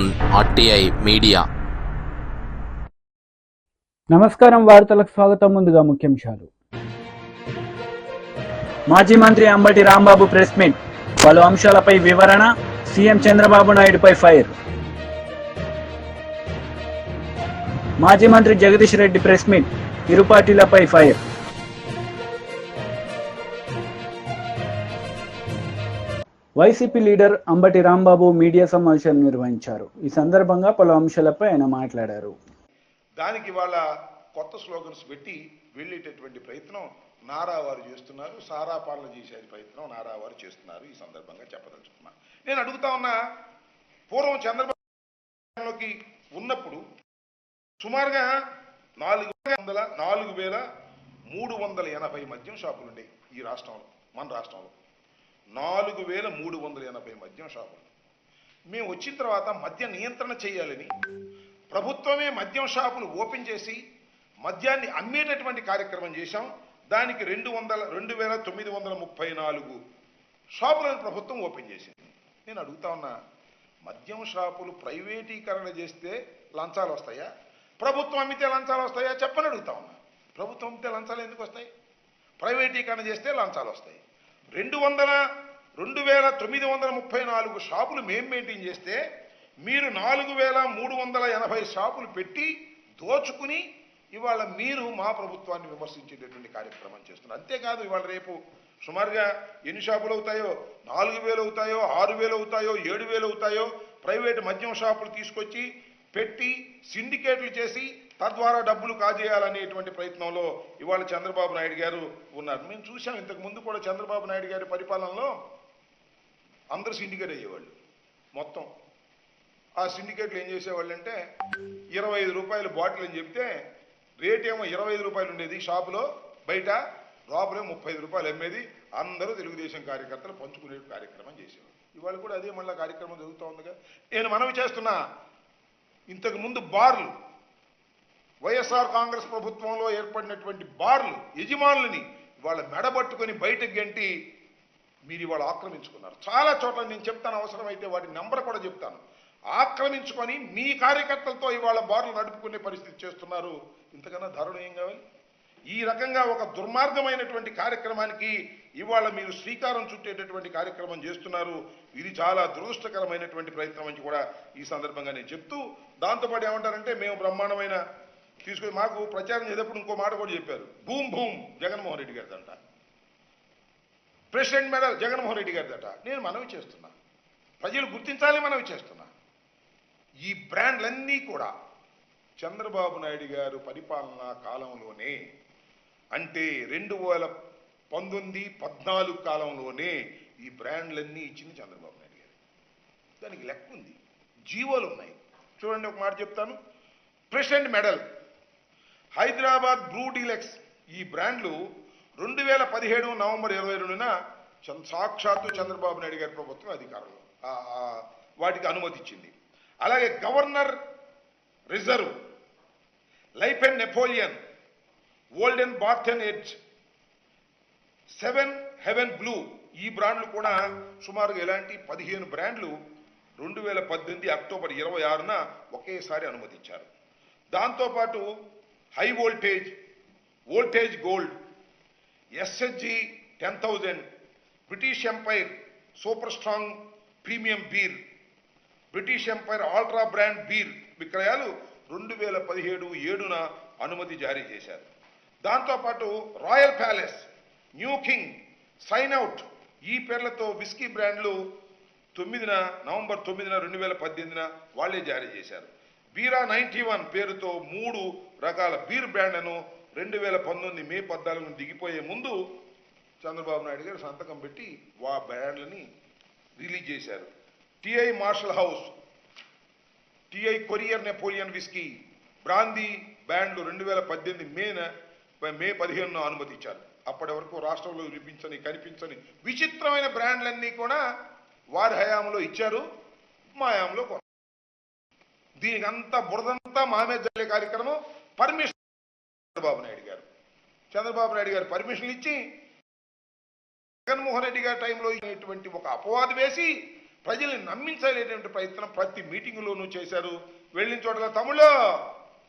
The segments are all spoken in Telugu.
On RTI media. నమస్కారం, వార్తలకు స్వాగతం. ముందుగా ముఖ్యాంశాలు. మాజీ మంత్రి అంబటి రాంబాబు ప్రెస్ మీట్, పలు అంశాలపై వివరణ. సీఎం చంద్రబాబు నాయుడుపై ఫైర్. మాజీ మంత్రి జగదీష్ రెడ్డి ప్రెస్ మీట్, ఇరు పార్టీలపై fire. YCP leader Ambati Rambabu media సమావేశం నిర్వహించారు. ఈ సందర్భంగా పలు అంశాలపై ఆయన మాట్లాడారు. దానికి వాళ్ళ కొత్త స్లోగన్స్ పెట్టి వెళ్ళేటటువంటి ప్రయత్నం నారా వారు చేస్తున్నారు. సారా పాలన చేసే ప్రయత్నం నారా వారు చేస్తున్నారు. ఈ సందర్భంగా చెప్పదలుచుకున్నా. నేను అడుగుతా ఉన్నా, పూర్వం చంద్రబాబులోకి ఉన్నప్పుడు సుమారుగా 4,380 మద్యం షాపులు ఉండేవి ఈ రాష్ట్రంలో, మన రాష్ట్రంలో 4,380 మద్యం షాపులు. మేము వచ్చిన తర్వాత మద్య నియంత్రణ చేయాలని ప్రభుత్వమే మద్యం షాపులు ఓపెన్ చేసి మద్యాన్ని అమ్మేటటువంటి కార్యక్రమం చేశాం. దానికి 2,934 షాపులను ప్రభుత్వం ఓపెన్ చేసింది. నేను అడుగుతా ఉన్నా, మద్యం షాపులు ప్రైవేటీకరణ చేస్తే లంచాలు వస్తాయా? ప్రభుత్వం అమ్మితే లంచాలు వస్తాయా? చెప్పని అడుగుతా ఉన్నా. ప్రభుత్వం అమ్మితే లంచాలు ఎందుకు వస్తాయి? ప్రైవేటీకరణ చేస్తే లంచాలు వస్తాయి. 2,934 షాపులు మేము మెయింటైన్ చేస్తే మీరు 4,380 షాపులు పెట్టి దోచుకుని ఇవాళ మీరు మా ప్రభుత్వాన్ని విమర్శించేటటువంటి కార్యక్రమం చేస్తున్నారు. అంతేకాదు, ఇవాళ రేపు సుమారుగా ఎన్ని షాపులు అవుతాయో, 4,000 అవుతాయో, 6,000 అవుతాయో, 7,000 అవుతాయో ప్రైవేటు మద్యం షాపులు తీసుకొచ్చి పెట్టి సిండికేట్లు చేసి తద్వారా డబ్బులు కాజేయాలనేటువంటి ప్రయత్నంలో ఇవాళ చంద్రబాబు నాయుడు గారు ఉన్నారు. మేము చూసాం, ఇంతకు ముందు కూడా చంద్రబాబు నాయుడు గారి పరిపాలనలో అందరూ సిండికేట్ అయ్యేవాళ్ళు. మొత్తం ఆ సిండికేట్లు ఏం చేసేవాళ్ళు అంటే 25 రూపాయల బాటిల్ అని చెప్తే రేట్ ఏమో 25 రూపాయలు ఉండేది షాపులో, బయట లోపలే 35 రూపాయలు అమ్మేది. అందరూ తెలుగుదేశం కార్యకర్తలు పంచుకునే కార్యక్రమం చేసేవాళ్ళు. ఇవాళ కూడా అదే మళ్ళీ కార్యక్రమం జరుగుతూ ఉందిగా. నేను మనవి చేస్తున్నా, ఇంతకు ముందు బార్లు, వైఎస్ఆర్ కాంగ్రెస్ ప్రభుత్వంలో ఏర్పడినటువంటి బార్లు యజమానులని ఇవాళ మెడబట్టుకొని బయటకు గంటి మీరు ఇవాళ ఆక్రమించుకున్నారు. చాలా చోట్ల నేను చెప్తాను, అవసరమైతే వాటి నెంబర్ కూడా చెప్తాను. ఆక్రమించుకొని మీ కార్యకర్తలతో ఇవాళ బార్లు నడుపుకునే పరిస్థితి చేస్తున్నారు. ఇంతకన్నా దారుణం ఏం కావాలి? ఈ రకంగా ఒక దుర్మార్గమైనటువంటి కార్యక్రమానికి ఇవాళ మీరు శ్రీకారం చుట్టేటటువంటి కార్యక్రమం చేస్తున్నారు. ఇది చాలా దురదృష్టకరమైనటువంటి ప్రయత్నం అని కూడా ఈ సందర్భంగా నేను చెప్తూ, దాంతోపాటు ఏమంటారంటే మేము బ్రహ్మాండమైన తీసుకొని మాకు ప్రచారం చేసేటప్పుడు ఇంకో మాట కూడా చెప్పారు. భూమ్ భూమ్ జగన్మోహన్ రెడ్డి గారిదంట, ప్రెసిడెంట్ మెడల్ జగన్మోహన్ రెడ్డి గారిదట. నేను మనవి చేస్తున్నా, ప్రజలు గుర్తించాలి, మనవి చేస్తున్నా. ఈ బ్రాండ్లన్నీ కూడా చంద్రబాబు నాయుడు గారు పరిపాలనా కాలంలోనే, అంటే 2019-14 కాలంలోనే ఈ బ్రాండ్లన్నీ ఇచ్చింది చంద్రబాబు నాయుడు గారు. దానికి లెక్క ఉంది, జీవోలు ఉన్నాయి. చూడండి, ఒక మాట చెప్తాను. President medal, Hyderabad Bru deluxe, ఈ బ్రాండ్లు 2017 నవంబర్ 22న సాక్షాత్తు చంద్రబాబు నాయుడు గారి ప్రభుత్వం అధికారంలో వాటికి అనుమతి ఇచ్చింది. అలాగే governor reserve, life and Napoleon, Olden Barton edge, 7 heaven blue, ఈ బ్రాండ్లు కూడా సుమారుగా ఇలాంటి 15 బ్రాండ్లు 2018 అక్టోబర్ 26న ఒకేసారి అనుమతించారు. దాంతోపాటు high voltage, voltage gold, SHG 10,000, British Empire super strong premium beer, British Empire ultra brand beer విక్రయాలు 2017-7న అనుమతి జారీ చేశారు. దాంతోపాటు royal palace, new king, sign out, ఈ పేర్లతో విస్కీ బ్రాండ్లు నవంబర్ 9న 2018న వాళ్లే జారీ చేశారు. బీరా 91 పేరుతో 3 రకాల బీర్ బ్రాండ్లను 2019 మే 14న దిగిపోయే ముందు చంద్రబాబు నాయుడు గారు సంతకం పెట్టి ఆ బ్రాండ్లని రిలీజ్ చేశారు. TI Marshall house, TI courier Napoleon whisky, brandy బ్రాండ్లు 2018 మే 15న అనుమతించారు. అప్పటి వరకు రాష్ట్రంలో కనిపించని విచిత్రమైన బ్రాండ్లన్నీ కూడా వారి హయాంలో ఇచ్చారు, మా హయాంలో కొన్నారు. దీనికి అంతా బురదంతా మామే జల్లే కార్యక్రమం పర్మిషన్ చంద్రబాబు నాయుడు గారు పర్మిషన్ ఇచ్చి జగన్మోహన్ రెడ్డి గారి టైంలో ఇటువంటి ఒక అపవాదు వేసి ప్రజల్ని నమ్మించలేటువంటి ప్రయత్నం ప్రతి మీటింగులోనూ చేశారు. వెళ్ళిన చోట్ల తమ్ముళ్ళు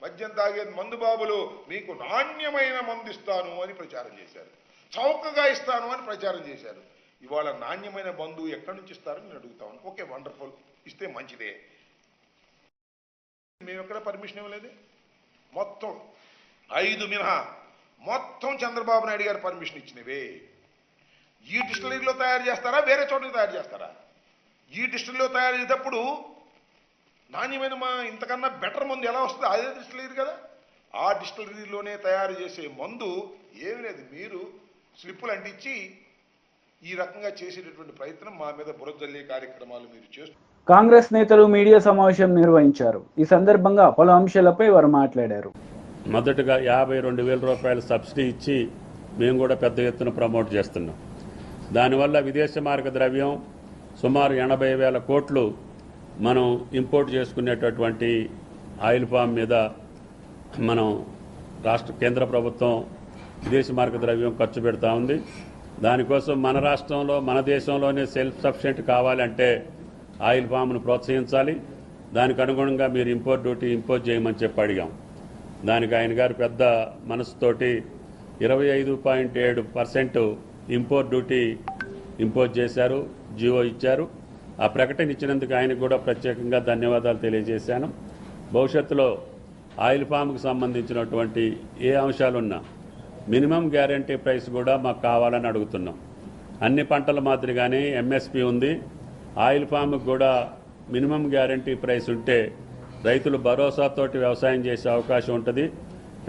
మద్యం తాగే మందు బాబులు మీకు నాణ్యమైన మందు ఇస్తాను అని ప్రచారం చేశారు, చౌకగా ఇస్తాను అని ప్రచారం చేశారు. ఇవాళ నాణ్యమైన మందు ఎక్కడి నుంచి ఇస్తారని నేను అడుగుతాను. ఓకే, వండర్ఫుల్, ఇస్తే మంచిదే. మేము ఎక్కడ పర్మిషన్ ఇవ్వలేదు. మొత్తం 5 మినహా మొత్తం చంద్రబాబు నాయుడు గారు పర్మిషన్ ఇచ్చినవే. ఈ డిస్టిలరీలో తయారు చేస్తారా, వేరే చోటకి తయారు చేస్తారా? ఈ డిస్టిలరీలో తయారు చేసేటప్పుడు నాణ్యమైన ఇంతకన్నా బెటర్ మందు ఎలా వస్తుంది? అదే డిస్టిలరీ కదా. ఆ డిస్టిలరీలోనే తయారు చేసే మందు ఏమి లేదు. మీరు స్లిప్పులు అంటించి ఈ రకంగా చేసేటటువంటి ప్రయత్నం మా మీద బురదల్లే కార్యక్రమాలు మీరు చేస్తారు. కాంగ్రెస్ నేతలు మీడియా సమావేశం నిర్వహించారు. ఈ సందర్భంగా పలు అంశాలపై వారు మాట్లాడారు. మొదటగా 52,000 రూపాయలు సబ్సిడీ ఇచ్చి మేము కూడా పెద్ద ఎత్తున ప్రమోట్ చేస్తున్నాం. దానివల్ల విదేశీ మార్గ ద్రవ్యం సుమారు 80,000 కోట్లు మనం ఇంపోర్ట్ చేసుకునేటటువంటి ఆయిల్ పామ్ మీద మనం కేంద్ర ప్రభుత్వం విదేశీ మార్గ ద్రవ్యం ఖర్చు పెడతా ఉంది. దానికోసం మన రాష్ట్రంలో మన దేశంలోనే సెల్ఫ్ సఫిషియెంట్ కావాలంటే ఆయిల్ పామ్ను ప్రోత్సహించాలి. దానికి అనుగుణంగా మీరు ఇంపోర్ట్ డ్యూటీ ఇంపోజ్ చేయమని చెప్పి అడిగాం. దానికి ఆయన గారు పెద్ద మనసుతోటి 25.7% ఇంపోర్ట్ డ్యూటీ ఇంపోజ్ చేశారు, జీవో ఇచ్చారు. ఆ ప్రకటన ఇచ్చినందుకు ఆయనకు కూడా ప్రత్యేకంగా ధన్యవాదాలు తెలియజేశాను. భవిష్యత్తులో ఆయిల్ పామ్కు సంబంధించినటువంటి ఏ అంశాలున్నా మినిమం గ్యారంటీ ప్రైస్ కూడా మాకు కావాలని అడుగుతున్నాం. అన్ని పంటల మాదిరిగానే ఎంఎస్పి ఉంది. ఆయిల్ పామ్కి కూడా మినిమం గ్యారంటీ ప్రైస్ ఉంటే రైతులు భరోసాతోటి వ్యవసాయం చేసే అవకాశం ఉంటుంది.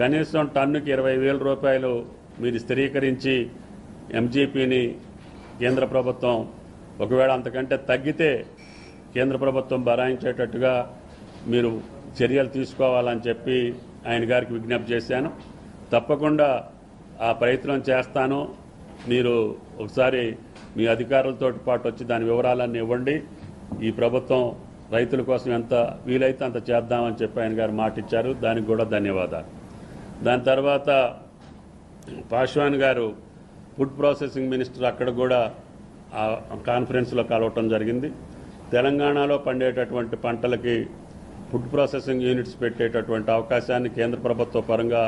కనీసం టన్నుకి 20,000 రూపాయలు మీరు స్థిరీకరించి ఎంజీపీని కేంద్ర ప్రభుత్వం ఒకవేళ అంతకంటే తగ్గితే కేంద్ర ప్రభుత్వం భరాయించేటట్టుగా మీరు చర్యలు తీసుకోవాలని చెప్పి ఆయన గారికి విజ్ఞప్తి చేశాను. తప్పకుండా ఆ ప్రయత్నం చేస్తాను. మీరు ఒకసారి మీ అధికారులతో పాటు వచ్చి దాని వివరాలన్నీ ఇవ్వండి. ఈ ప్రభుత్వం రైతుల కోసం ఎంత వీలైతే అంత చేద్దామని చెప్పి ఆయన గారు మాట ఇచ్చారు. దానికి కూడా ధన్యవాదాలు. దాని తర్వాత పాశ్వాన్ గారు ఫుడ్ ప్రాసెసింగ్ మినిస్టర్ అక్కడ కూడా ఆ కాన్ఫరెన్స్లో కలవటం జరిగింది. తెలంగాణలో పండేటటువంటి పంటలకి ఫుడ్ ప్రాసెసింగ్ యూనిట్స్ పెట్టేటటువంటి అవకాశాన్ని కేంద్ర ప్రభుత్వ పరంగా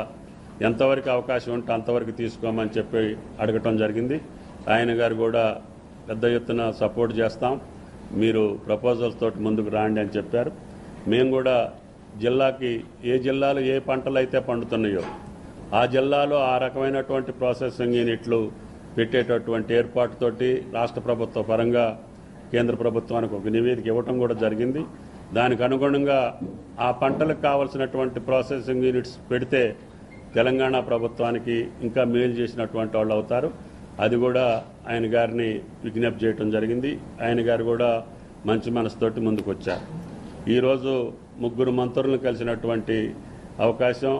ఎంతవరకు అవకాశం ఉంటే అంతవరకు తీసుకోమని చెప్పి అడగటం జరిగింది. ఆయన గారు కూడా పెద్ద ఎత్తున సపోర్ట్ చేస్తాం, మీరు ప్రపోజల్స్ తోటి ముందుకు రాండి అని చెప్పారు. మేము కూడా జిల్లాకి ఏ జిల్లాలో ఏ పంటలు అయితే పండుతున్నాయో ఆ జిల్లాలో ఆ రకమైనటువంటి ప్రాసెసింగ్ యూనిట్లు పెట్టేటటువంటి ఏర్పాటుతోటి రాష్ట్ర ప్రభుత్వ పరంగా కేంద్ర ప్రభుత్వానికి ఒక నివేదిక ఇవ్వటం కూడా జరిగింది. దానికి అనుగుణంగా ఆ పంటలకు కావాల్సినటువంటి ప్రాసెసింగ్ యూనిట్స్ పెడితే తెలంగాణ ప్రభుత్వానికి ఇంకా మేలు చేసినటువంటి వాళ్ళు అవుతారు. అది కూడా ఆయన గారిని విజ్ఞప్తి చేయటం జరిగింది. ఆయన గారు కూడా మంచి మనసుతోటి ముందుకు వచ్చారు. ఈరోజు 3 మంత్రులను కలిసినటువంటి అవకాశం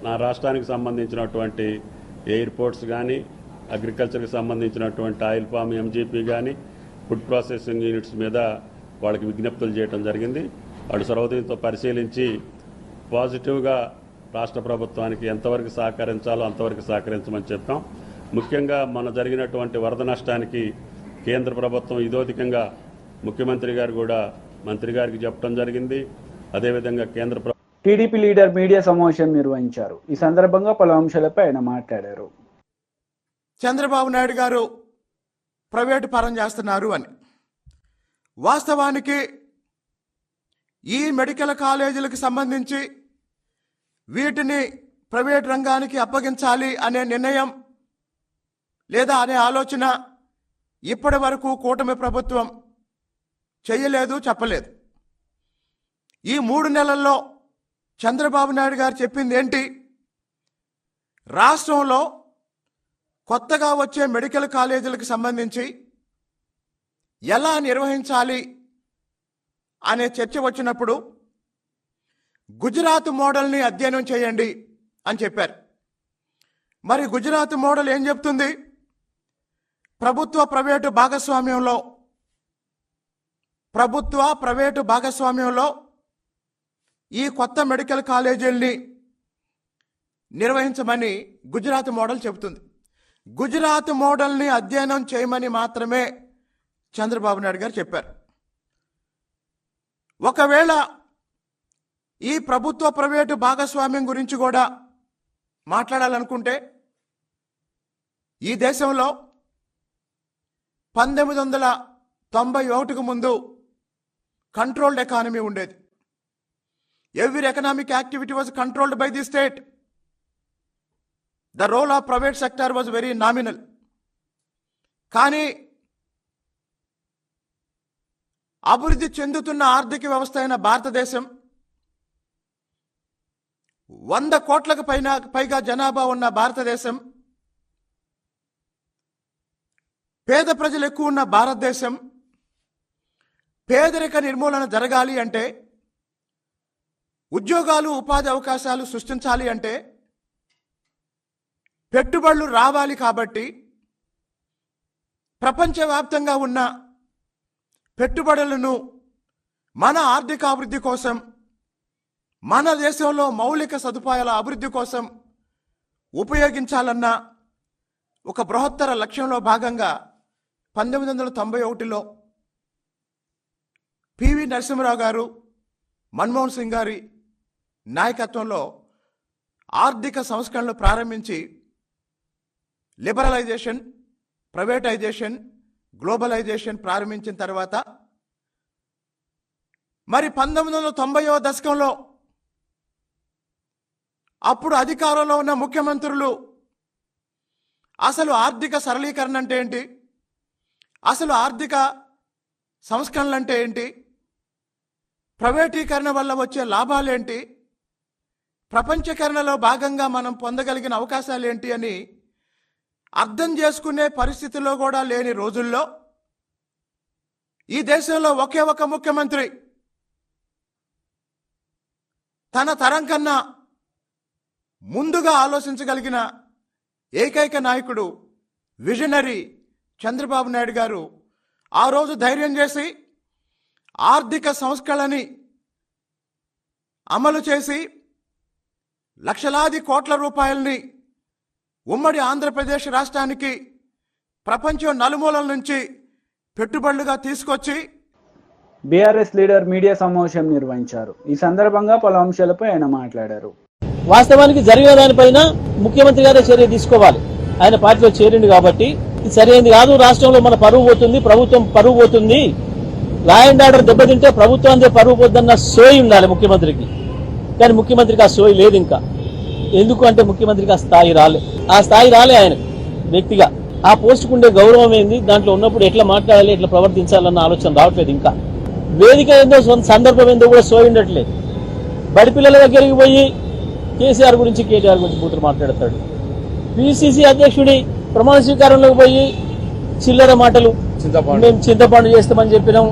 నా రాష్ట్రానికి సంబంధించినటువంటి ఎయిర్పోర్ట్స్ కానీ, అగ్రికల్చర్కి సంబంధించినటువంటి ఆయిల్ పామ్ ఎంజీపీ కానీ, ఫుడ్ ప్రాసెసింగ్ యూనిట్స్ మీద వాళ్ళకి విజ్ఞప్తులు చేయడం జరిగింది. వాళ్ళు సర్వదీయంతో పరిశీలించి పాజిటివ్గా రాష్ట్ర ప్రభుత్వానికి ఎంతవరకు సహకరించాలో అంతవరకు సహకరించమని చెప్పాం. ముఖ్యంగా మన జరిగినటువంటి వరద నష్టానికి కేంద్ర ప్రభుత్వం ఇదోధికంగా ముఖ్యమంత్రి గారు కూడా మంత్రి గారికి చెప్పడం జరిగింది. అదేవిధంగా కేంద్ర టీడీపీ లీడర్ మీడియా సమావేశం నిర్వహించారు. ఈ సందర్భంగా పలు అంశాలపై ఆయన మాట్లాడారు. చంద్రబాబు నాయుడు గారు ప్రైవేటు పరం చేస్తున్నారు అని. వాస్తవానికి ఈ మెడికల్ కాలేజీలకు సంబంధించి వీటిని ప్రైవేట్ రంగానికి అప్పగించాలి అనే నిర్ణయం లేదా అనే ఆలోచన ఇప్పటి వరకు కూటమి ప్రభుత్వం చేయలేదు, చెప్పలేదు. ఈ 3 నెలల్లో చంద్రబాబు నాయుడు గారు చెప్పింది ఏంటి? రాష్ట్రంలో కొత్తగా వచ్చే మెడికల్ కాలేజీలకు సంబంధించి ఎలా నిర్వహించాలి అనే చర్చ వచ్చినప్పుడు గుజరాత్ మోడల్ని అధ్యయనం చేయండి అని చెప్పారు. మరి గుజరాత్ మోడల్ ఏం చెప్తుంది? ప్రభుత్వ ప్రైవేటు భాగస్వామ్యంలో ఈ కొత్త మెడికల్ కాలేజీల్ని నిర్వహించమని గుజరాత్ మోడల్ చెబుతుంది. గుజరాత్ మోడల్ని అధ్యయనం చేయమని మాత్రమే చంద్రబాబు నాయుడు గారు చెప్పారు. ఒకవేళ ఈ ప్రభుత్వ ప్రైవేటు భాగస్వామ్యం గురించి కూడా మాట్లాడాలనుకుంటే ఈ దేశంలో 1991కు ముందు కంట్రోల్డ్ ఎకానమీ ఉండేది. Every economic activity was controlled by the state. The role of private sector was very nominal. కానీ అభివృద్ధి చెందుతున్న ఆర్థిక వ్యవస్థ అయిన భారతదేశం 100 కోట్లకు పైగా జనాభా ఉన్న భారతదేశం, పేద ప్రజలు ఎక్కువ ఉన్న భారతదేశం, పేదరిక నిర్మూలన జరగాలి అంటే, ఉద్యోగాలు ఉపాధి అవకాశాలు సృష్టించాలి అంటే పెట్టుబడులు రావాలి. కాబట్టి ప్రపంచవ్యాప్తంగా ఉన్న పెట్టుబడులను మన ఆర్థిక అభివృద్ధి కోసం, మన దేశంలో మౌలిక సదుపాయాల అభివృద్ధి కోసం ఉపయోగించాలన్న ఒక బృహత్తర లక్ష్యంలో భాగంగా 1991లో పివి నరసింహరావు గారు, మన్మోహన్ సింగ్ గారి నాయకత్వంలో ఆర్థిక సంస్కరణలు ప్రారంభించి లిబరలైజేషన్, ప్రైవేటైజేషన్, గ్లోబలైజేషన్ ప్రారంభించిన తర్వాత మరి 1990వ దశకంలో అప్పుడు అధికారంలో ఉన్న ముఖ్యమంత్రులు అసలు ఆర్థిక సరళీకరణ అంటే ఏంటి, అసలు ఆర్థిక సంస్కరణలు అంటే ఏంటి, ప్రైవేటీకరణ వల్ల వచ్చే లాభాలేంటి, ప్రపంచీకరణలో భాగంగా మనం పొందగలిగిన అవకాశాలు ఏంటి అని అర్థం చేసుకునే పరిస్థితిలో కూడా లేని రోజుల్లో ఈ దేశంలో ఒకే ఒక ముఖ్యమంత్రి తన తరం కన్నా ముందుగా ఆలోచించగలిగిన ఏకైక నాయకుడు విజనరీ చంద్రబాబు నాయుడు గారు ఆ రోజు ధైర్యం చేసి ఆర్థిక సంస్కరణని అమలు చేసి లక్షలాది కోట్ల రూపాయలని ఉమ్మడి ఆంధ్రప్రదేశ్ రాష్ట్రానికి ప్రపంచం నలుమూలల నుంచి పెట్టుబడులుగా తీసుకొచ్చి బీఆర్ఎస్ లీడర్ మీడియా సమావేశం నిర్వహించారు. ఈ సందర్భంగా పలు అంశాలపై ఆయన మాట్లాడారు. వాస్తవానికి జరిగిన దానిపైన ముఖ్యమంత్రి గారే చర్య తీసుకోవాలి. ఆయన పార్టీలో చేరిండు కాబట్టి ఇది సరైనది కాదు. రాష్ట్రంలో మన పరువు పోతుంది, ప్రభుత్వం పరువు పోతుంది. లా అండ్ ఆర్డర్ దెబ్బతింటే ప్రభుత్వానికి పరువు పోద్దన్న సోయి ఉండాలి ముఖ్యమంత్రికి. కానీ ముఖ్యమంత్రికి ఆ సోయి లేదు. ఇంకా ఎందుకు అంటే ముఖ్యమంత్రికి ఆ స్థాయి రాలే ఆయన వ్యక్తిగా. ఆ పోస్టుకు ఉండే గౌరవం ఏంది, దాంట్లో ఉన్నప్పుడు ఎట్లా మాట్లాడాలి, ఎట్లా ప్రవర్తించాలన్న ఆలోచన రావట్లేదు. ఇంకా వేదిక ఏందో, సందర్భం ఏందో కూడా సోయి ఉండట్లేదు. బడి పిల్లల దగ్గరికి పోయి కేసీఆర్ గురించి, కేటీఆర్ గురించి బూతులు మాట్లాడతాడు. పిసిసి అధ్యక్షుడి ప్రమాణ స్వీకారంలోకి పోయి చిల్లర మాటలు, మేము చింతపండు చేస్తామని చెప్పినాం,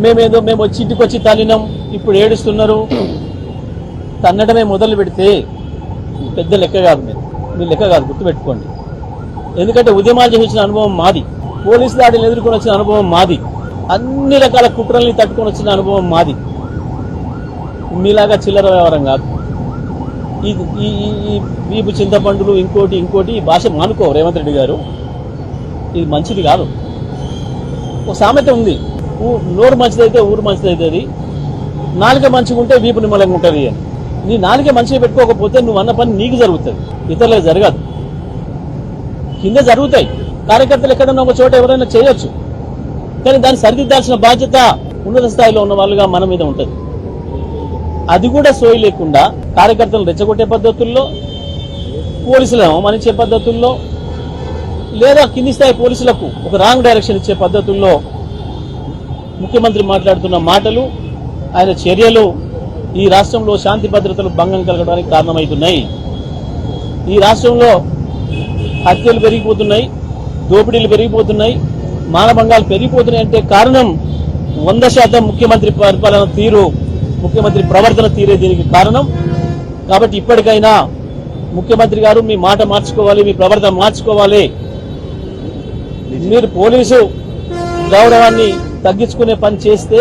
మేము వచ్చి ఇంటికి వచ్చి తల్లినాం, ఇప్పుడు ఏడుస్తున్నారు. తన్నడమే మొదలు పెడితే పెద్ద లెక్క కాదు. మీ లెక్క కాదు, గుర్తుపెట్టుకోండి. ఎందుకంటే ఉద్యమాలు చేసిన అనుభవం మాది, పోలీసు దాడిని ఎదుర్కొని వచ్చిన అనుభవం మాది, అన్ని రకాల కుట్రల్ని తట్టుకొని వచ్చిన అనుభవం మాది. మీలాగా చిల్లర వ్యవహారం కాదు. ఈ వీపు చింతపండులు ఇంకోటి ఈ భాష మానుకో రేవంత్ రెడ్డి గారు. ఇది మంచిది కాదు. ఒక సామెత ఉంది, నోరు మంచిదైతే ఊరు మంచిదైతుంది, నాలుక మంచిగా ఉంటే వీపు నిమ్మలంగా ఉంటుంది అని. నీ నాలుక మంచిగా పెట్టుకోకపోతే నువ్వు అన్న పని నీకు జరుగుతుంది, ఇతరులకు జరగదు. కింద జరుగుతాయి. కార్యకర్తలు ఎక్కడన్నా ఒక చోట ఎవరైనా చేయొచ్చు, కానీ దాన్ని సరిదిద్దాల్సిన బాధ్యత ఉన్నత స్థాయిలో ఉన్న వాళ్ళుగా మన మీద ఉంటుంది. అది కూడా సోయి లేకుండా కార్యకర్తలను రెచ్చగొట్టే పద్ధతుల్లో, పోలీసులను అవమానించే పద్ధతుల్లో, లేదా కింది స్థాయి పోలీసులకు ఒక రాంగ్ డైరెక్షన్ ఇచ్చే పద్ధతుల్లో ముఖ్యమంత్రి మాట్లాడుతున్న మాటలు, ఆయన చర్యలు ఈ రాష్ట్రంలో శాంతి భద్రతలు భంగం కలగడానికి కారణమవుతున్నాయి. ఈ రాష్ట్రంలో హత్యలు పెరిగిపోతున్నాయి, దోపిడీలు పెరిగిపోతున్నాయి, మానభంగాలు పెరిగిపోతున్నాయి. అంటే కారణం 100% ముఖ్యమంత్రి పరిపాలన తీరు, ముఖ్యమంత్రి ప్రవర్తన తీరే దీనికి కారణం. కాబట్టి ఇప్పటికైనా ముఖ్యమంత్రి గారు మీ మాట మార్చుకోవాలి, మీ ప్రవర్తన మార్చుకోవాలి. మీరు పోలీసు గౌరవాన్ని తగ్గించుకునే పని చేస్తే,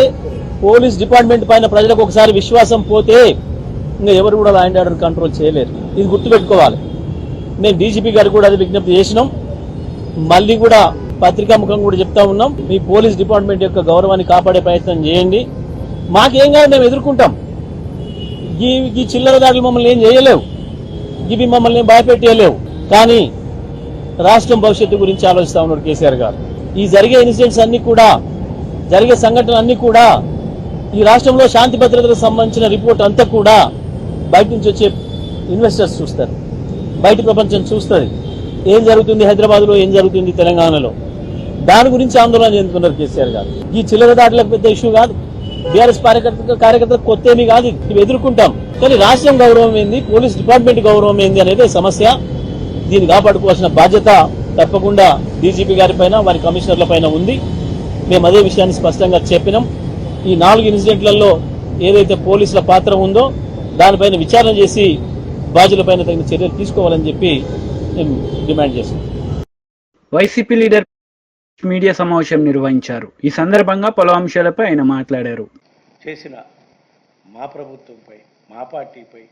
పోలీస్ డిపార్ట్మెంట్ పైన ప్రజలకు ఒకసారి విశ్వాసం పోతే ఇంకా ఎవరు కూడా లా అండ్ ఆర్డర్ కంట్రోల్ చేయలేరు. ఇది గుర్తుపెట్టుకోవాలి. మేము డీజీపీ గారు కూడా అది విజ్ఞప్తి చేసినాం. మళ్ళీ కూడా పత్రికా ముఖం కూడా చెప్తా ఉన్నాం, మీ పోలీస్ డిపార్ట్మెంట్ యొక్క గౌరవాన్ని కాపాడే ప్రయత్నం చేయండి. మాకేం కాదు, మేము ఎదుర్కొంటాం. ఈ చిల్లర దాడులు మమ్మల్ని ఏం చేయలేవు, ఇవి మమ్మల్ని భయపెట్టేయలేవు. కానీ రాష్ట్రం భవిష్యత్తు గురించి ఆలోచిస్తా ఉన్నాడు కేసీఆర్ గారు. ఈ జరిగే ఇన్సిడెంట్స్ అన్ని కూడా, జరిగే సంఘటనలు అన్ని కూడా, ఈ రాష్ట్రంలో శాంతి భద్రతలకు సంబంధించిన రిపోర్ట్ అంతా కూడా బయట నుంచి వచ్చే ఇన్వెస్టర్స్ చూస్తారు, బయట ప్రపంచం చూస్తుంది. ఏం జరుగుతుంది హైదరాబాద్లో, ఏం జరుగుతుంది తెలంగాణలో, దాని గురించి ఆందోళన చెందుతున్నారు కేసీఆర్ గారు. ఈ చిల్లర దాడులకు పెద్ద ఇష్యూ కాదు, బీఆర్ఎస్ కార్యకర్తలకు కొత్త ఏమీ కాదు, ఇవి ఎదుర్కొంటాం. కానీ రాష్ట్రం గౌరవం ఏంది, పోలీస్ డిపార్ట్మెంట్ గౌరవం ఏంది అనేది సమస్య. దీన్ని కాపాడుకోవాల్సిన బాధ్యత తప్పకుండా డీజీపీ గారి పైన, వారి కమిషనర్ల పైన ఉంది. మేము అదే విషయాన్ని స్పష్టంగా చెప్పినాం. ఈ 4 ఇన్సిడెంట్లలో ఏదైతే పోలీసుల పాత్ర ఉందో దానిపైన విచారణ చేసి బాధ్యులపైన తగిన చర్యలు తీసుకోవాలని చెప్పి మేము డిమాండ్ చేస్తున్నాం. వైసీపీ లీడర్ మీడియా సమావేశం నిర్వహించారు. ఈ సందర్భంగా పలు అంశాలపై ఆయన మాట్లాడారు. చేసిన మా ప్రభుత్వంపై, మా పార్టీపై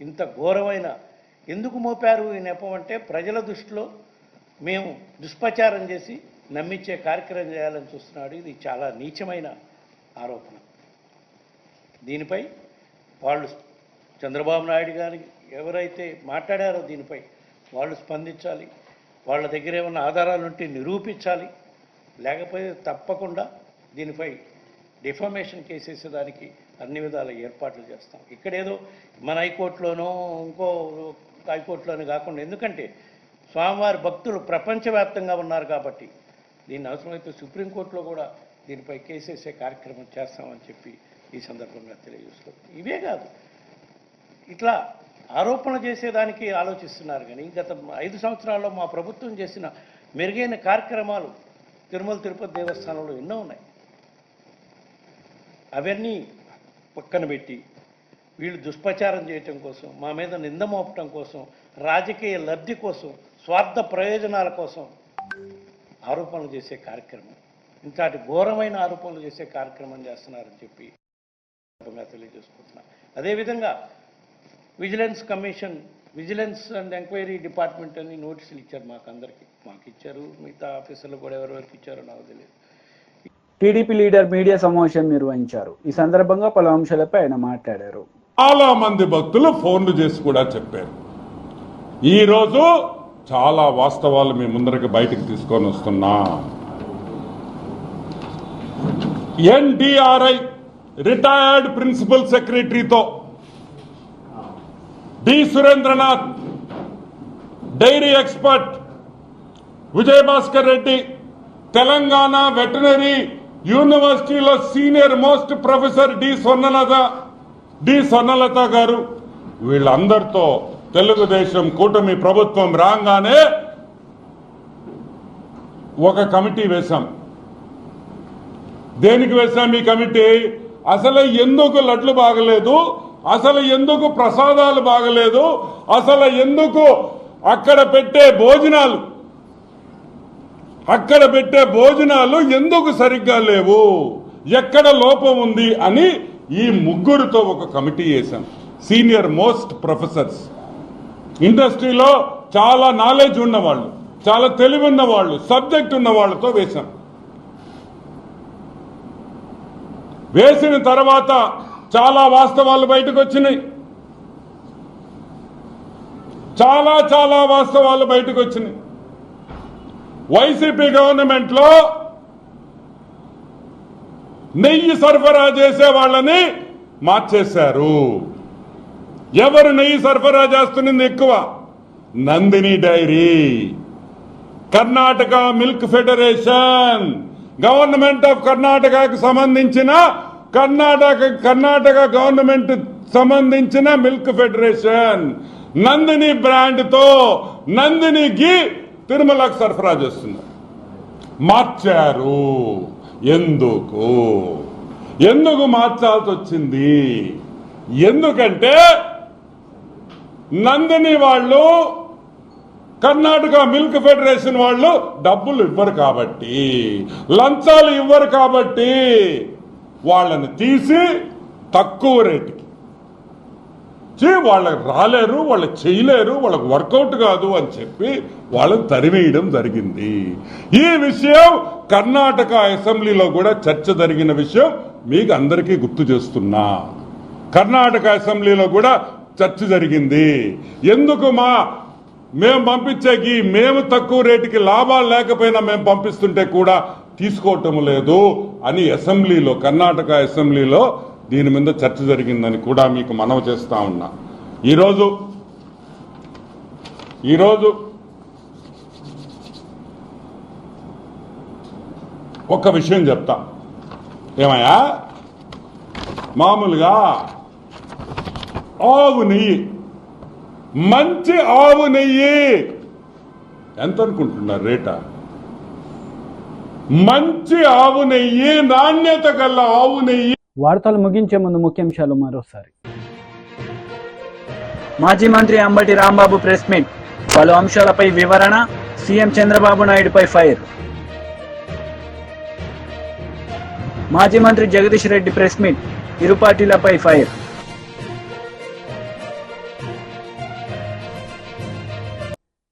ఇంత ఘోరమైన ఎందుకు మోపారు ఈ నెపం అంటే, ప్రజల దృష్టిలో మేము దుష్ప్రచారం చేసి నమ్మించే కార్యక్రమం చేయాలని చూస్తున్నాడు. ఇది చాలా నీచమైన ఆరోపణ. దీనిపై వాళ్ళు చంద్రబాబు నాయుడు గారికి ఎవరైతే మాట్లాడారో దీనిపై వాళ్ళు స్పందించాలి. వాళ్ళ దగ్గర ఏమన్నా ఆధారాలు ఉంటే నిరూపించాలి. లేకపోతే తప్పకుండా దీనిపై డిఫామేషన్ కేసేసేదానికి అన్ని విధాల ఏర్పాట్లు చేస్తాం. ఇక్కడేదో మన హైకోర్టులోనో ఇంకో హైకోర్టులోనూ కాకుండా, ఎందుకంటే స్వామివారి భక్తులు ప్రపంచవ్యాప్తంగా ఉన్నారు కాబట్టి దీన్ని అవసరమైతే సుప్రీంకోర్టులో కూడా దీనిపై కేసేసే కార్యక్రమం చేస్తామని చెప్పి ఈ సందర్భంగా తెలియజేస్తున్నాం. ఇవే కాదు, ఇట్లా ఆరోపణ చేసేదానికి ఆలోచిస్తున్నారు. కానీ గత 5 సంవత్సరాల్లో మా ప్రభుత్వం చేసిన మెరుగైన కార్యక్రమాలు తిరుమల తిరుపతి దేవస్థానంలో ఎన్నో ఉన్నాయి. అవన్నీ పక్కన పెట్టి వీళ్ళు దుష్ప్రచారం చేయటం కోసం, మా మీద నింద మోపటం కోసం, రాజకీయ లబ్ధి కోసం, స్వార్థ ప్రయోజనాల కోసం ఆరోపణలు చేసే కార్యక్రమం, ఇంతటి ఘోరమైన ఆరోపణలు చేసే కార్యక్రమం చేస్తున్నారని చెప్పి తెలియజేసుకుంటున్నా. అదేవిధంగా vigilance commission, vigilance and enquiry department అని నోటీసులు ఇచ్చారు మాకు ఇచ్చారు. మిగతా ఆఫీసర్లు కూడా ఎవరెవరికి ఇచ్చారో నాకు తెలియదు. టీడీపీ లీడర్ మీడియా సమావేశం నిర్వహించారు. ఈ సందర్భంగా పలు అంశాలపై ఆయన మాట్లాడారు. చాలా మంది భక్తులు ఫోన్లు చేసి కూడా చెప్పారు. ఈ రోజు చాలా వాస్తవాలు మీ ముందరికి బయటకు తీసుకొని వస్తున్నా. ఎన్డీఆర్ఐ రిటైర్డ్ ప్రిన్సిపల్ సెక్రటరీతో D Surendranath, dairy expert Vijayabhaskar Reddy, Telangana veterinary యూనివర్సిటీలో senior most professor D Swarnalatha గారు, వీళ్ళందరితో తెలుగుదేశం కూటమి ప్రభుత్వం రాగానే ఒక కమిటీ వేశాం. దేనికి వేశాం ఈ కమిటీ? అసలు ఎందుకు లడ్లు బాగలేదు, అసలు ఎందుకు ప్రసాదాలు బాగలేదు, అసలు ఎందుకు అక్కడ పెట్టే భోజనాలు ఎందుకు సరిగ్గా లేవు, ఎక్కడ లోపం ఉంది అని ఈ ముగ్గురుతో ఒక కమిటీ వేశాం. సీనియర్ మోస్ట్ ప్రొఫెసర్స్, ఇండస్ట్రీలో చాలా నాలెడ్జ్ ఉన్నవాళ్ళు, చాలా తెలివి ఉన్నవాళ్ళు, సబ్జెక్ట్ ఉన్న వాళ్ళతో వేశాం. వేసిన తర్వాత చాలా వాస్తవాలు బయటకు వచ్చినాయి. చాలా వాస్తవాలు బయటకు వచ్చినాయి. వైసీపీ గవర్నమెంట్ లో నెయ్యి సరఫరా చేసే వాళ్ళని మార్చేశారు. ఎవరు నెయ్యి సరఫరా చేస్తున్నది ఎక్కువ? Nandini dairy, Karnataka milk federation, government of కర్ణాటకకు సంబంధించిన కర్ణాటక గవర్నమెంట్ సంబంధించిన మిల్క్ ఫెడరేషన్ నందిని బ్రాండ్ తో నందిని ఘీ తిరుమలకు సరఫరా చేస్తున్నారు. మార్చారు. ఎందుకు మార్చాల్సి వచ్చింది? ఎందుకంటే నందిని వాళ్ళు, కర్ణాటక మిల్క్ ఫెడరేషన్ వాళ్ళు డబ్బులు ఇవ్వరు కాబట్టి, లంచాలు ఇవ్వరు కాబట్టి వాళ్ళని తీసి తక్కువ రేటుకి వాళ్ళకి రాలేరు, వాళ్ళు చేయలేరు, వాళ్ళకు వర్కౌట్ కాదు అని చెప్పి వాళ్ళని తరిమేయడం జరిగింది. ఈ విషయం కర్ణాటక అసెంబ్లీలో కూడా చర్చ జరిగిన విషయం మీకు అందరికీ గుర్తు చేస్తున్నా. కర్ణాటక అసెంబ్లీలో కూడా చర్చ జరిగింది. ఎందుకు మేము పంపించేకి మేము తక్కువ రేటుకి లాభాలు లేకపోయినా మేము పంపిస్తుంటే కూడా తీసుకోవటం లేదు అని అసెంబ్లీలో, కర్ణాటక అసెంబ్లీలో దీని మీద చర్చ జరిగిందని కూడా మీకు మనవి చేస్తా ఉన్నా. ఈరోజు ఒక్క విషయం చెప్తా. ఏమయ్యా, మామూలుగా ఆవు నెయ్యి, మంచి ఆవు నెయ్యి ఎంత అనుకుంటున్నారు రేటా? మంచి ఆవు నెయ్యి, నాణ్యత గల ఆవు నెయ్యి. వార్తలు ముగించే ముందు ముఖ్యాంశాలు మరోసారి. మాజీ మంత్రి అంబటి రాంబాబు ప్రెస్ మీట్, పలు అంశాలపై వివరణ, సీఎం చంద్రబాబు నాయుడుపై ఫైర్. మాజీ మంత్రి జగదీష్ రెడ్డి ప్రెస్ మీట్, ఇరు పార్టీలపై ఫైర్.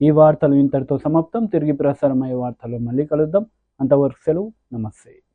ఈ వార్తలు ఇంతటితో సమాప్తం. తిరిగి ప్రసారమయ్యే వార్తలు మళ్ళీ కలుద్దాం. అంతవరకు సెలవు. నమస్తే.